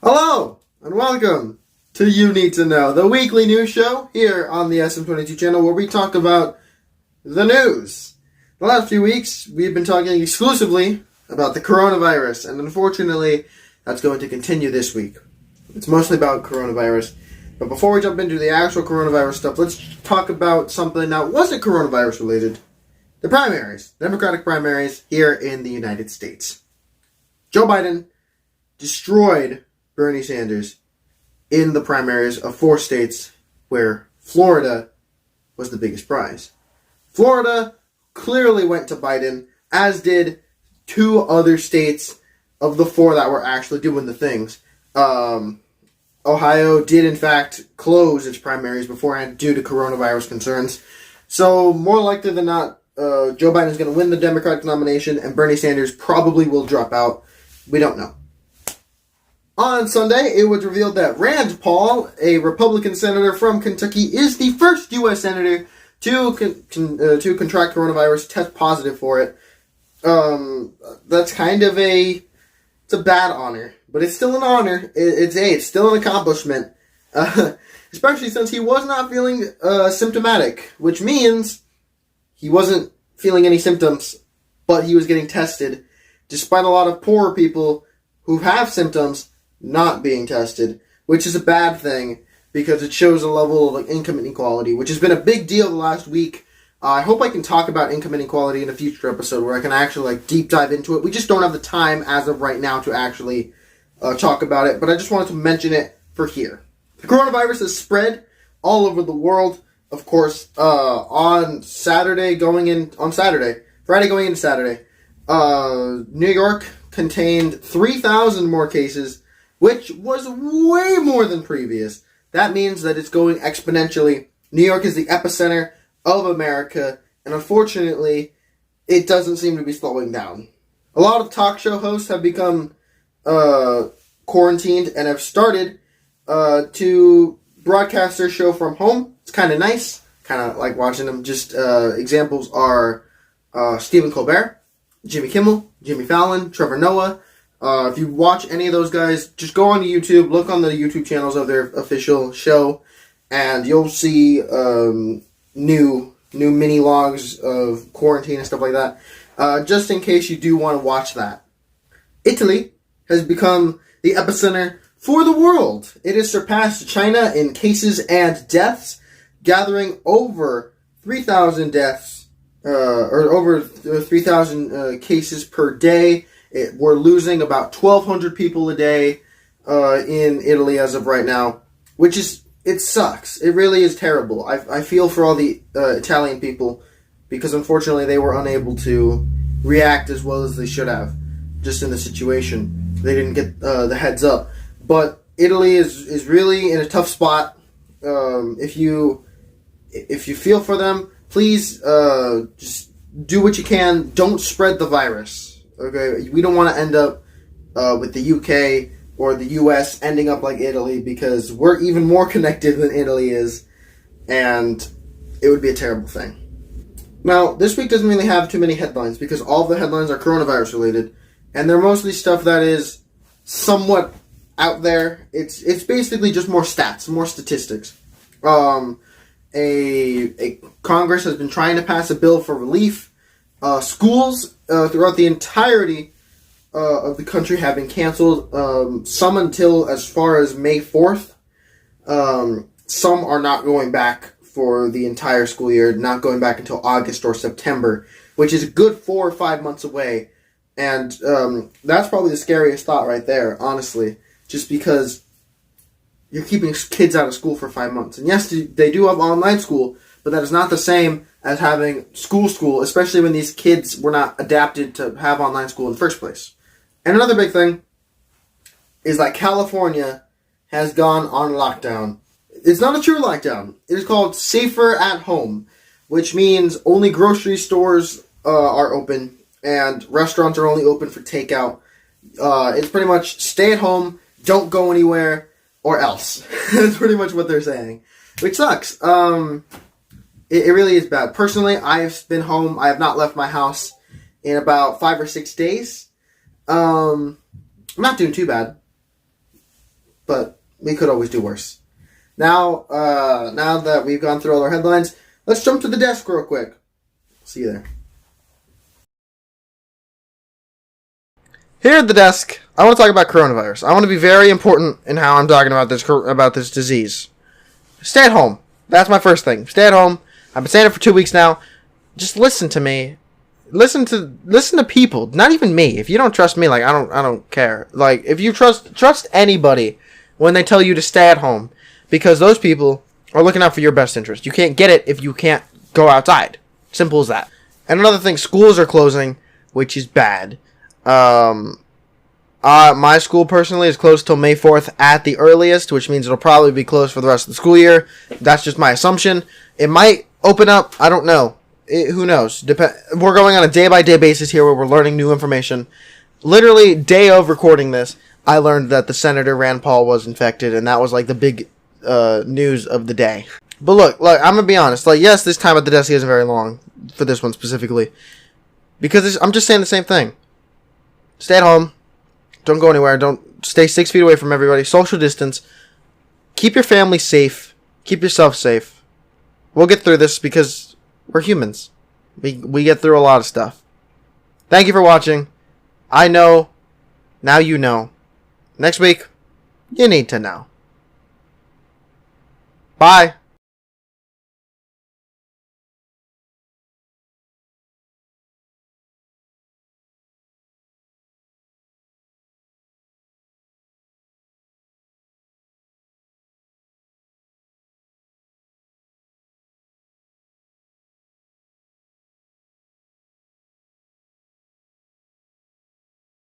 Hello, and welcome to You Need to Know, the weekly news show here on the SM22 channel where we talk about the news. The last few weeks, we've been talking exclusively about the coronavirus, and unfortunately, that's going to continue this week. It's mostly about coronavirus. But before we jump into the actual coronavirus stuff, let's talk about something that wasn't coronavirus related. The primaries, Democratic primaries here in the United States. Joe Biden destroyed Bernie Sanders in the primaries of 4 states where Florida was the biggest prize. Florida clearly went to Biden, as did 2 other states of the 4 that were actually doing the things. Ohio did in fact close its primaries beforehand due to coronavirus concerns. So more likely than not, Joe Biden is going to win the Democratic nomination and Bernie Sanders probably will drop out. We don't know. On Sunday, it was revealed that Rand Paul, a Republican senator from Kentucky, is the first U.S. senator to contract coronavirus, test positive for it. That's kind of it's a bad honor, but it's still an honor. It's still an accomplishment, especially since he was not feeling symptomatic, which means he wasn't feeling any symptoms, but he was getting tested, despite a lot of poorer people who have symptoms not being tested, which is a bad thing because it shows a level of income inequality, which has been a big deal the last week. I hope I can talk about income inequality in a future episode where I can actually deep dive into it. We just don't have the time as of right now to actually talk about it, but I just wanted to mention it for here. The coronavirus has spread all over the world, of course. Friday going into Saturday, New York contained 3,000 more cases, which was way more than previous. That means that it's going exponentially. New York is the epicenter of America, and unfortunately, it doesn't seem to be slowing down. A lot of talk show hosts have become quarantined and have started to broadcast their show from home. It's kind of nice. Kind of like watching them. Just examples are Stephen Colbert, Jimmy Kimmel, Jimmy Fallon, Trevor Noah. If you watch any of those guys, just go on to YouTube, look on the YouTube channels of their official show, and you'll see new mini logs of quarantine and stuff like that, just in case you do want to watch that. Italy has become the epicenter for the world. It has surpassed China in cases and deaths, gathering over 3,000 deaths, or over 3,000 cases per day. We're losing about 1,200 people a day in Italy as of right now, which is, it sucks. It really is terrible. I feel for all the Italian people because unfortunately they were unable to react as well as they should have just in the situation. They didn't get the heads up. But Italy is really in a tough spot. If you feel for them, please just do what you can. Don't spread the virus. Okay, we don't want to end up with the UK or the US ending up like Italy because we're even more connected than Italy is, and it would be a terrible thing. Now, this week doesn't really have too many headlines because all of the headlines are coronavirus related, and they're mostly stuff that is somewhat out there. It's basically just more stats, more statistics. A Congress has been trying to pass a bill for relief. Schools throughout the entirety of the country have been canceled. Some until as far as May 4th. Some are not going back for the entire school year, not going back until August or September, which is a good 4 or 5 months away. And that's probably the scariest thought right there, honestly, just because you're keeping kids out of school for 5 months. And yes, they do have online school, but that is not the same as having school, especially when these kids were not adapted to have online school in the first place. And another big thing is that California has gone on lockdown. It's not a true lockdown. It is called Safer at Home, which means only grocery stores are open and restaurants are only open for takeout. It's pretty much stay at home, don't go anywhere, or else. That's pretty much what they're saying, which sucks. It really is bad. Personally, I've been home. I have not left my house in about 5 or 6 days. I'm not doing too bad. but we could always do worse. Now that we've gone through all our headlines, let's jump to the desk real quick. See you there. Here at the desk, I want to talk about coronavirus. I want to be very important in how I'm talking about this disease. Stay at home. That's my first thing. Stay at home. I've been saying it for 2 weeks now. Just listen to me. Listen to people. Not even me. If you don't trust me, like I don't care. Like if you trust anybody when they tell you to stay at home, because those people are looking out for your best interest. You can't get it if you can't go outside. Simple as that. And another thing, schools are closing, which is bad. My school personally is closed till May 4th at the earliest, which means it'll probably be closed for the rest of the school year. That's just my assumption. It might open up. I don't know. Who knows? We're going on a day-by-day basis here where we're learning new information. Literally, day of recording this, I learned that the Senator Rand Paul was infected, and that was like the big news of the day. But look, I'm going to be honest. Like, yes, this time at the desk isn't very long for this one specifically, because I'm just saying the same thing. Stay at home. Don't go anywhere. Don't stay 6 feet away from everybody. Social distance. Keep your family safe. Keep yourself safe. We'll get through this because we're humans. We get through a lot of stuff. Thank you for watching. I know. Now you know. Next week, you need to know. Bye.